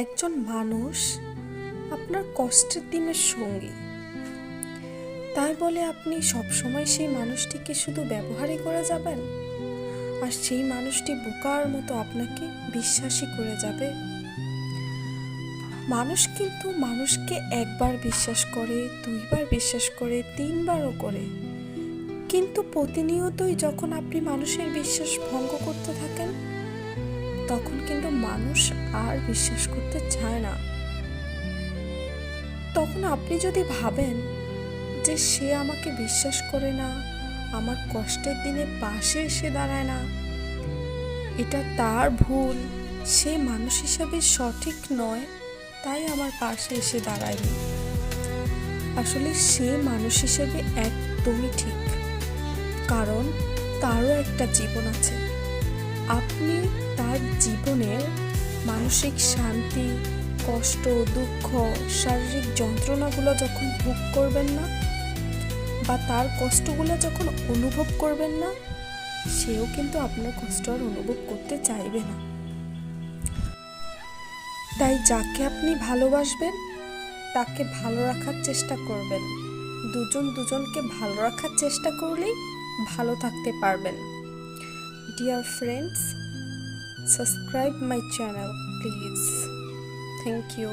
একজন মানুষ আপনার কষ্টের দিনের সঙ্গী, তাই বলে আপনি সবসময় সেই মানুষটিকে শুধু ব্যবহারই করে যাবেন আর সেই মানুষটি বোকার মতো আপনাকে বিশ্বাসই করে যাবে? মানুষ কিন্তু মানুষকে একবার বিশ্বাস করে, দুইবার বিশ্বাস করে, তিনবারও করে, কিন্তু প্রতিনিয়তই যখন আপনি মানুষের বিশ্বাস ভঙ্গ করতে থাকেন তখন কিন্তু মানুষ আর বিশ্বাস করতে চায় না। তখন আপনি যদি ভাবেন যে সে আমাকে বিশ্বাস করে না, আমার কষ্টের দিনে পাশে এসে দাঁড়ায় না, এটা তার ভুল, সে মানুষ হিসাবে সঠিক নয়, তাই আমার পাশে এসে দাঁড়ায়নি। আসলে সে মানুষ হিসেবে একদমই ঠিক, কারণ তারও একটা জীবন আছে। আপনি তার জীবনের মানসিক শান্তি, কষ্ট, দুঃখ, শারীরিক যন্ত্রণাগুলো যখন ভোগ করবেন না বা তার কষ্টগুলো যখন অনুভব করবেন না, সেও কিন্তু আপনার কষ্ট আর অনুভব করতে চাইবে না। তাই যাকে আপনি ভালোবাসবেন তাকে ভালো রাখার চেষ্টা করবেন। দুজন দুজনকে ভালো রাখার চেষ্টা করলেই ভালো থাকতে পারবেন। Dear friends, subscribe my channel please. Thank you.